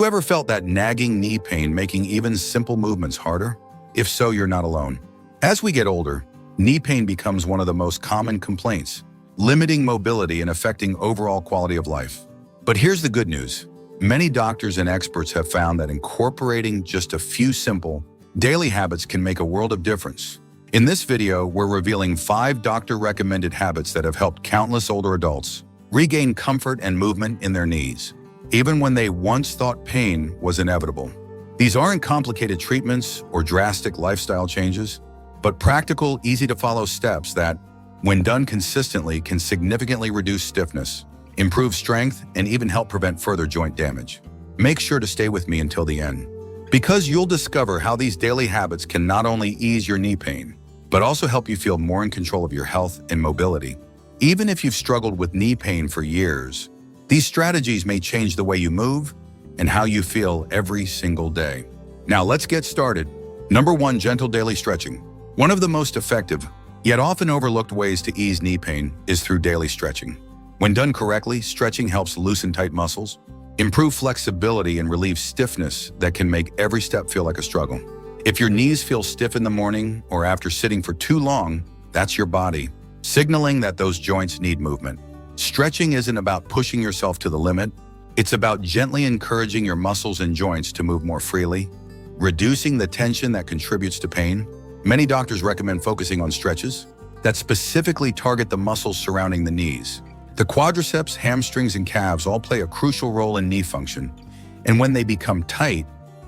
You ever felt that nagging knee pain making even simple movements harder? If so, you're not alone. As we get older, knee pain becomes one of the most common complaints, limiting mobility and affecting overall quality of life. But here's the good news. Many doctors and experts have found that incorporating just a few simple, daily habits can make a world of difference. In this video, we're revealing 5 doctor-recommended habits that have helped countless older adults regain comfort and movement in their knees, even when they once thought pain was inevitable. These aren't complicated treatments or drastic lifestyle changes, but practical, easy-to-follow steps that, when done consistently, can significantly reduce stiffness, improve strength, and even help prevent further joint damage. Make sure to stay with me until the end, because you'll discover how these daily habits can not only ease your knee pain, but also help you feel more in control of your health and mobility. Even if you've struggled with knee pain for years, these strategies may change the way you move and how you feel every single day. Now let's get started. Number 1, gentle daily stretching. One of the most effective, yet often overlooked ways to ease knee pain is through daily stretching. When done correctly, stretching helps loosen tight muscles, improve flexibility, and relieve stiffness that can make every step feel like a struggle. If your knees feel stiff in the morning or after sitting for too long, that's your body signaling that those joints need movement. Stretching isn't about pushing yourself to the limit. It's about gently encouraging your muscles and joints to move more freely, reducing the tension that contributes to pain. Many doctors recommend focusing on stretches that specifically target the muscles surrounding the knees. The quadriceps, hamstrings, and calves all play a crucial role in knee function, and when they become tight,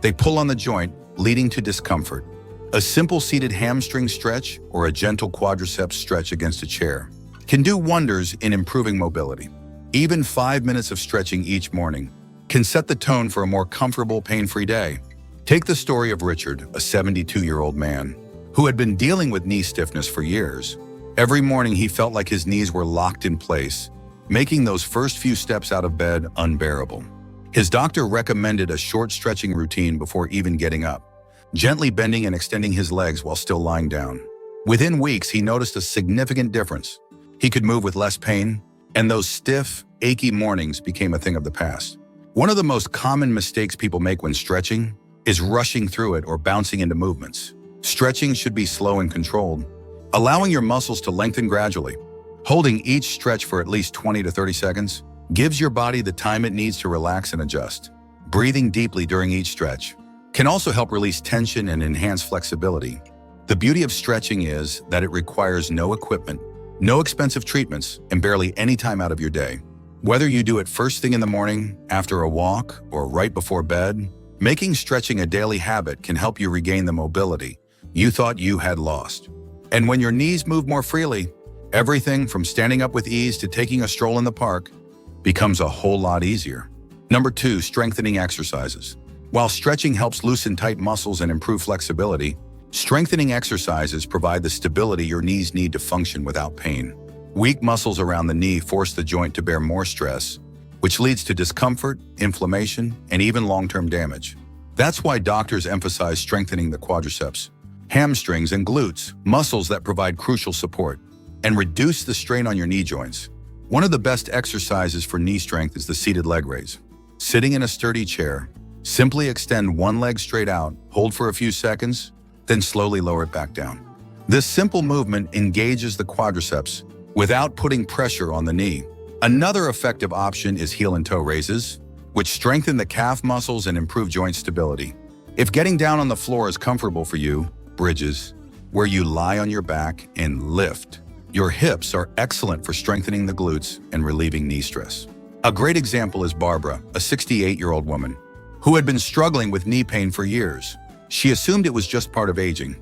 they pull on the joint, leading to discomfort. A simple seated hamstring stretch or a gentle quadriceps stretch against a chair can do wonders in improving mobility. Even 5 minutes of stretching each morning can set the tone for a more comfortable, pain-free day. Take the story of Richard, a 72-year-old man who had been dealing with knee stiffness for years. Every morning he felt like his knees were locked in place, making those first few steps out of bed unbearable. His doctor recommended a short stretching routine before even getting up, gently bending and extending his legs while still lying down. Within weeks, he noticed a significant difference. He could move with less pain, and those stiff, achy mornings became a thing of the past. One of the most common mistakes people make when stretching is rushing through it or bouncing into movements. Stretching should be slow and controlled, allowing your muscles to lengthen gradually. Holding each stretch for at least 20 to 30 seconds gives your body the time it needs to relax and adjust. Breathing deeply during each stretch can also help release tension and enhance flexibility. The beauty of stretching is that it requires no equipment, no expensive treatments, and barely any time out of your day. Whether you do it first thing in the morning, after a walk, or right before bed, making stretching a daily habit can help you regain the mobility you thought you had lost. And when your knees move more freely, everything from standing up with ease to taking a stroll in the park becomes a whole lot easier. Number 2, strengthening exercises. While stretching helps loosen tight muscles and improve flexibility, strengthening exercises provide the stability your knees need to function without pain. Weak muscles around the knee force the joint to bear more stress, which leads to discomfort, inflammation, and even long-term damage. That's why doctors emphasize strengthening the quadriceps, hamstrings, and glutes, muscles that provide crucial support, and reduce the strain on your knee joints. One of the best exercises for knee strength is the seated leg raise. Sitting in a sturdy chair, simply extend one leg straight out, hold for a few seconds, then slowly lower it back down. This simple movement engages the quadriceps without putting pressure on the knee. Another effective option is heel and toe raises, which strengthen the calf muscles and improve joint stability. If getting down on the floor is comfortable for you, bridges, where you lie on your back and lift. Your hips are excellent for strengthening the glutes and relieving knee stress. A great example is Barbara, a 68-year-old woman who had been struggling with knee pain for years. She assumed it was just part of aging,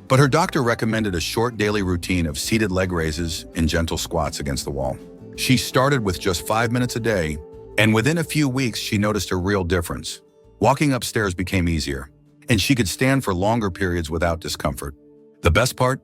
but her doctor recommended a short daily routine of seated leg raises and gentle squats against the wall. She started with just 5 minutes a day, and within a few weeks, she noticed a real difference. Walking upstairs became easier, and she could stand for longer periods without discomfort. The best part?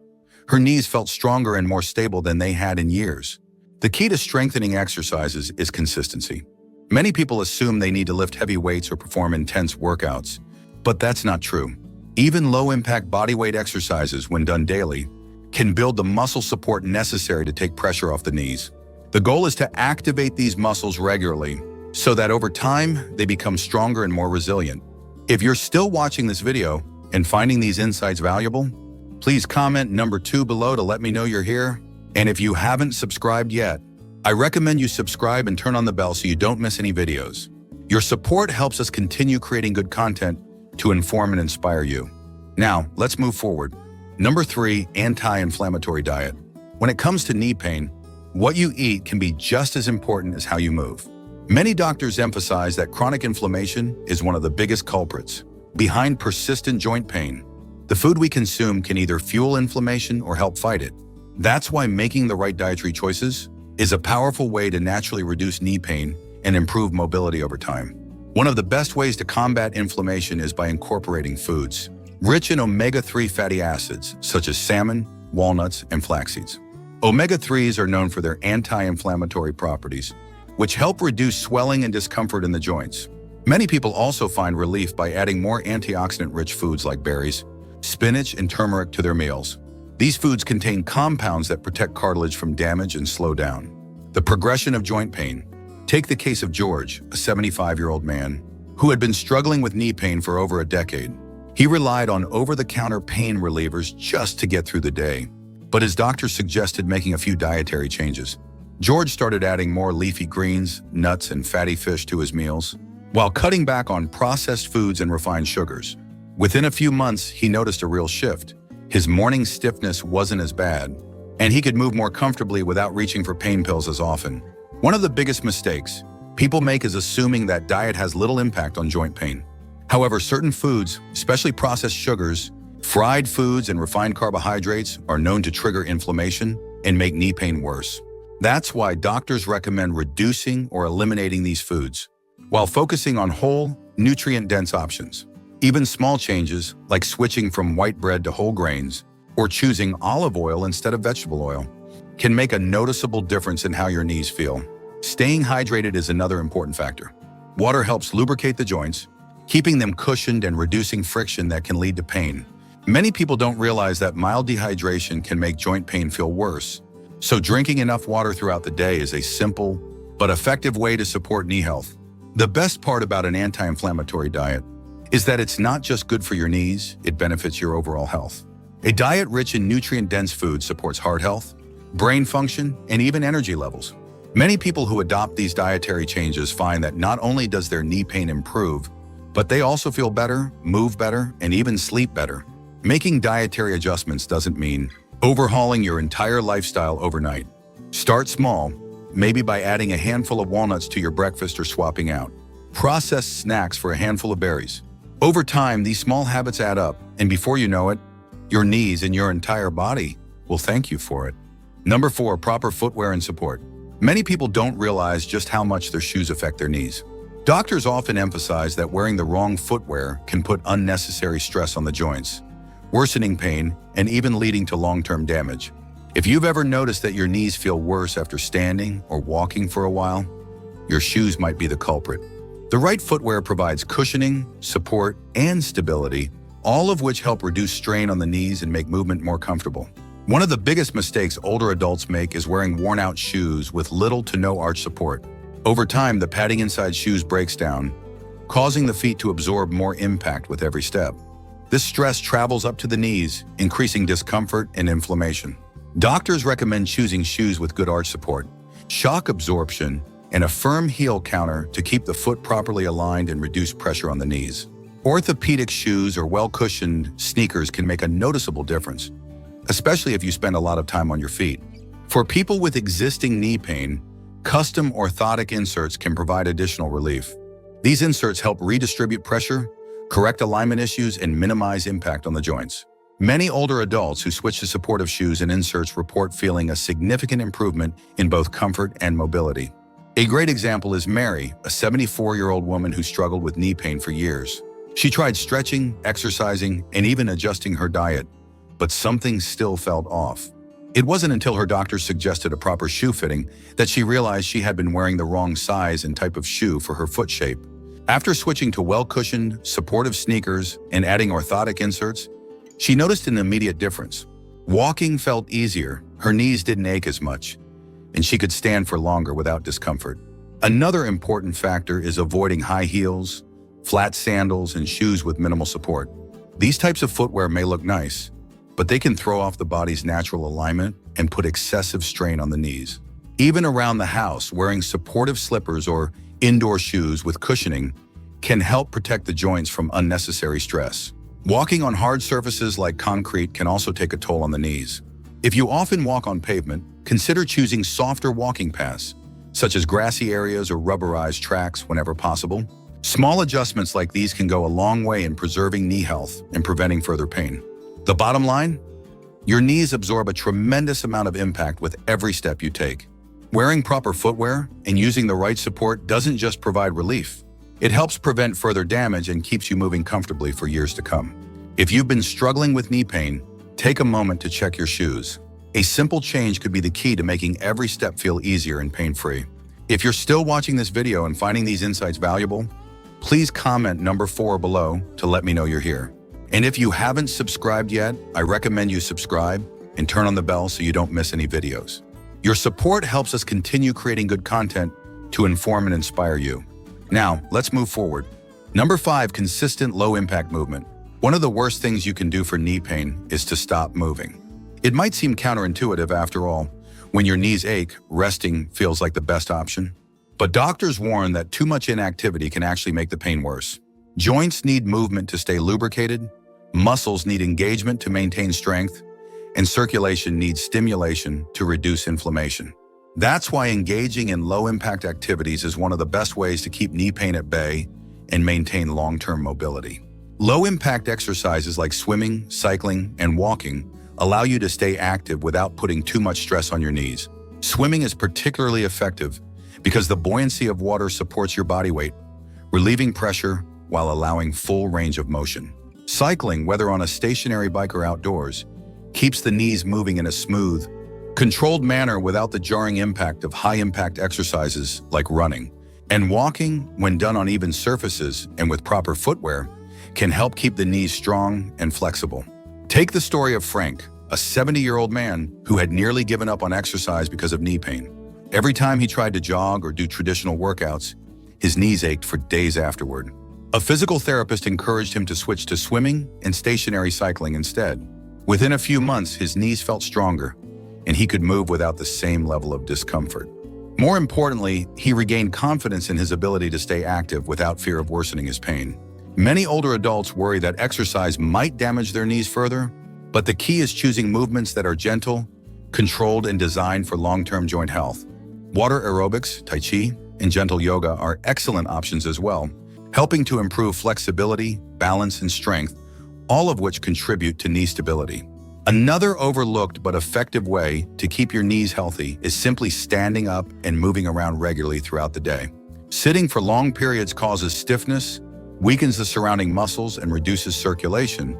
Her knees felt stronger and more stable than they had in years. The key to strengthening exercises is consistency. Many people assume they need to lift heavy weights or perform intense workouts, but that's not true. Even low-impact bodyweight exercises, when done daily, can build the muscle support necessary to take pressure off the knees. The goal is to activate these muscles regularly, so that over time, they become stronger and more resilient. If you're still watching this video and finding these insights valuable, please comment number 2 below to let me know you're here. And if you haven't subscribed yet, I recommend you subscribe and turn on the bell so you don't miss any videos. Your support helps us continue creating good content to inform and inspire you. Now, let's move forward. Number 3, anti-inflammatory diet. When it comes to knee pain, what you eat can be just as important as how you move. Many doctors emphasize that chronic inflammation is one of the biggest culprits behind persistent joint pain. The food we consume can either fuel inflammation or help fight it. That's why making the right dietary choices is a powerful way to naturally reduce knee pain and improve mobility over time. One of the best ways to combat inflammation is by incorporating foods rich in omega-3 fatty acids, such as salmon, walnuts, and flax seeds. Omega-3s are known for their anti-inflammatory properties, which help reduce swelling and discomfort in the joints. Many people also find relief by adding more antioxidant-rich foods like berries, spinach, and turmeric to their meals. These foods contain compounds that protect cartilage from damage and slow down the progression of joint pain. Take the case of George, a 75-year-old man who had been struggling with knee pain for over a decade. He relied on over-the-counter pain relievers just to get through the day, but his doctor suggested making a few dietary changes. George started adding more leafy greens, nuts, and fatty fish to his meals, while cutting back on processed foods and refined sugars. Within a few months, he noticed a real shift. His morning stiffness wasn't as bad, and he could move more comfortably without reaching for pain pills as often. One of the biggest mistakes people make is assuming that diet has little impact on joint pain. However, certain foods, especially processed sugars, fried foods, and refined carbohydrates, are known to trigger inflammation and make knee pain worse. That's why doctors recommend reducing or eliminating these foods, while focusing on whole, nutrient-dense options. Even small changes, like switching from white bread to whole grains or choosing olive oil instead of vegetable oil, can make a noticeable difference in how your knees feel. Staying hydrated is another important factor. Water helps lubricate the joints, keeping them cushioned and reducing friction that can lead to pain. Many people don't realize that mild dehydration can make joint pain feel worse, so drinking enough water throughout the day is a simple but effective way to support knee health. The best part about an anti-inflammatory diet is that it's not just good for your knees, it benefits your overall health. A diet rich in nutrient-dense foods supports heart health, brain function, and even energy levels. Many people who adopt these dietary changes find that not only does their knee pain improve, but they also feel better, move better, and even sleep better. Making dietary adjustments doesn't mean overhauling your entire lifestyle overnight. Start small, maybe by adding a handful of walnuts to your breakfast or swapping out processed snacks for a handful of berries. Over time, these small habits add up, and before you know it, your knees and your entire body will thank you for it. Number 4, proper footwear and support. Many people don't realize just how much their shoes affect their knees. Doctors often emphasize that wearing the wrong footwear can put unnecessary stress on the joints, worsening pain and even leading to long-term damage. If you've ever noticed that your knees feel worse after standing or walking for a while, your shoes might be the culprit. The right footwear provides cushioning, support, and stability, all of which help reduce strain on the knees and make movement more comfortable. One of the biggest mistakes older adults make is wearing worn-out shoes with little to no arch support. Over time, the padding inside shoes breaks down, causing the feet to absorb more impact with every step. This stress travels up to the knees, increasing discomfort and inflammation. Doctors recommend choosing shoes with good arch support, shock absorption, and a firm heel counter to keep the foot properly aligned and reduce pressure on the knees. Orthopedic shoes or well-cushioned sneakers can make a noticeable difference, especially if you spend a lot of time on your feet. For people with existing knee pain, custom orthotic inserts can provide additional relief. These inserts help redistribute pressure, correct alignment issues, and minimize impact on the joints. Many older adults who switch to supportive shoes and inserts report feeling a significant improvement in both comfort and mobility. A great example is Mary, a 74-year-old woman who struggled with knee pain for years. She tried stretching, exercising, and even adjusting her diet, but something still felt off. It wasn't until her doctor suggested a proper shoe fitting that she realized she had been wearing the wrong size and type of shoe for her foot shape. After switching to well-cushioned, supportive sneakers and adding orthotic inserts, she noticed an immediate difference. Walking felt easier, her knees didn't ache as much, and she could stand for longer without discomfort. Another important factor is avoiding high heels, flat sandals, and shoes with minimal support. These types of footwear may look nice, but they can throw off the body's natural alignment and put excessive strain on the knees. Even around the house, wearing supportive slippers or indoor shoes with cushioning can help protect the joints from unnecessary stress. Walking on hard surfaces like concrete can also take a toll on the knees. If you often walk on pavement, consider choosing softer walking paths, such as grassy areas or rubberized tracks whenever possible. Small adjustments like these can go a long way in preserving knee health and preventing further pain. The bottom line? Your knees absorb a tremendous amount of impact with every step you take. Wearing proper footwear and using the right support doesn't just provide relief. It helps prevent further damage and keeps you moving comfortably for years to come. If you've been struggling with knee pain, take a moment to check your shoes. A simple change could be the key to making every step feel easier and pain-free. If you're still watching this video and finding these insights valuable, please comment number 4 below to let me know you're here. And if you haven't subscribed yet, I recommend you subscribe and turn on the bell so you don't miss any videos. Your support helps us continue creating good content to inform and inspire you. Now, let's move forward. Number 5, consistent low-impact movement. One of the worst things you can do for knee pain is to stop moving. It might seem counterintuitive after all. When your knees ache, resting feels like the best option. But doctors warn that too much inactivity can actually make the pain worse. Joints need movement to stay lubricated, muscles need engagement to maintain strength, and circulation needs stimulation to reduce inflammation. That's why engaging in low-impact activities is one of the best ways to keep knee pain at bay and maintain long-term mobility. Low-impact exercises like swimming, cycling, and walking allow you to stay active without putting too much stress on your knees. Swimming is particularly effective because the buoyancy of water supports your body weight, relieving pressure while allowing full range of motion. Cycling, whether on a stationary bike or outdoors, keeps the knees moving in a smooth, controlled manner without the jarring impact of high-impact exercises like running. And walking, when done on even surfaces and with proper footwear, can help keep the knees strong and flexible. Take the story of Frank, a 70-year-old man who had nearly given up on exercise because of knee pain. Every time he tried to jog or do traditional workouts, his knees ached for days afterward. A physical therapist encouraged him to switch to swimming and stationary cycling instead. Within a few months, his knees felt stronger, and he could move without the same level of discomfort. More importantly, he regained confidence in his ability to stay active without fear of worsening his pain. Many older adults worry that exercise might damage their knees further, but the key is choosing movements that are gentle, controlled, and designed for long-term joint health. Water aerobics, tai chi, and gentle yoga are excellent options as well, helping to improve flexibility, balance, and strength, all of which contribute to knee stability. Another overlooked but effective way to keep your knees healthy is simply standing up and moving around regularly throughout the day. Sitting for long periods causes stiffness, weakens the surrounding muscles, and reduces circulation,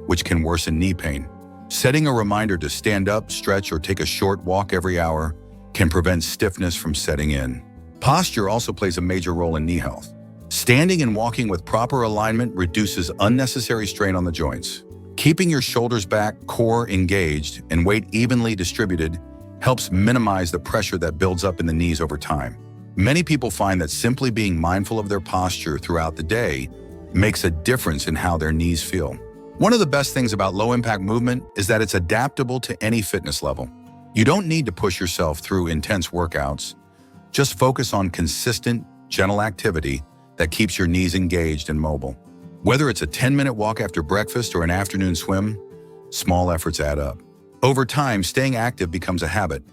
which can worsen knee pain. Setting a reminder to stand up, stretch, or take a short walk every hour can prevent stiffness from setting in. Posture also plays a major role in knee health. Standing and walking with proper alignment reduces unnecessary strain on the joints. Keeping your shoulders back, core engaged, and weight evenly distributed helps minimize the pressure that builds up in the knees over time. Many people find that simply being mindful of their posture throughout the day makes a difference in how their knees feel. One of the best things about low-impact movement is that it's adaptable to any fitness level. You don't need to push yourself through intense workouts. Just focus on consistent, gentle activity that keeps your knees engaged and mobile. Whether it's a 10-minute walk after breakfast or an afternoon swim, small efforts add up. Over time, staying active becomes a habit,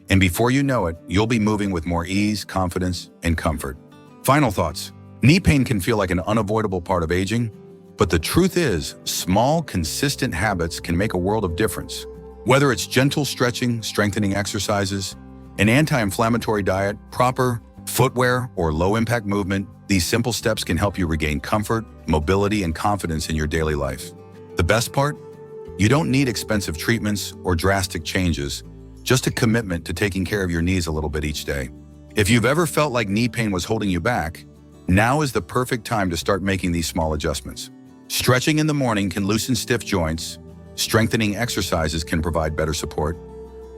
and before you know it, you'll be moving with more ease, confidence, and comfort. Final thoughts. Knee pain can feel like an unavoidable part of aging, but the truth is, small, consistent habits can make a world of difference. Whether it's gentle stretching, strengthening exercises, an anti-inflammatory diet, proper footwear, or low-impact movement, these simple steps can help you regain comfort, mobility, and confidence in your daily life. The best part? You don't need expensive treatments or drastic changes, just a commitment to taking care of your knees a little bit each day. If you've ever felt like knee pain was holding you back, now is the perfect time to start making these small adjustments. Stretching in the morning can loosen stiff joints. Strengthening exercises can provide better support.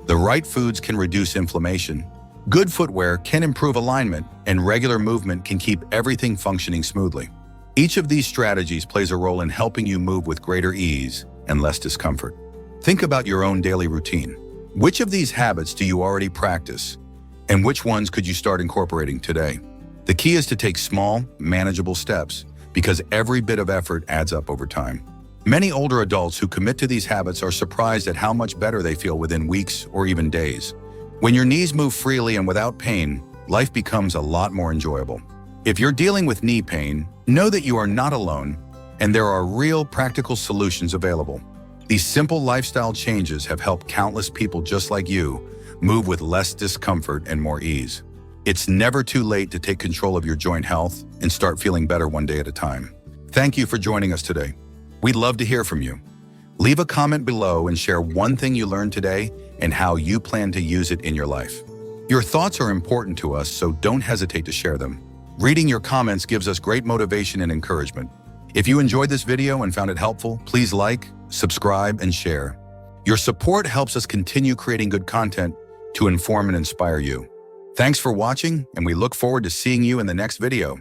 The right foods can reduce inflammation. Good footwear can improve alignment, and regular movement can keep everything functioning smoothly. Each of these strategies plays a role in helping you move with greater ease and less discomfort. Think about your own daily routine. Which of these habits do you already practice, and which ones could you start incorporating today? The key is to take small, manageable steps, because every bit of effort adds up over time. Many older adults who commit to these habits are surprised at how much better they feel within weeks or even days. When your knees move freely and without pain, life becomes a lot more enjoyable. If you're dealing with knee pain, know that you are not alone, and there are real practical solutions available. These simple lifestyle changes have helped countless people just like you move with less discomfort and more ease. It's never too late to take control of your joint health and start feeling better one day at a time. Thank you for joining us today. We'd love to hear from you. Leave a comment below and share one thing you learned today and how you plan to use it in your life. Your thoughts are important to us, so don't hesitate to share them. Reading your comments gives us great motivation and encouragement. If you enjoyed this video and found it helpful, please like, subscribe, and share. Your support helps us continue creating good content to inform and inspire you. Thanks for watching, and we look forward to seeing you in the next video.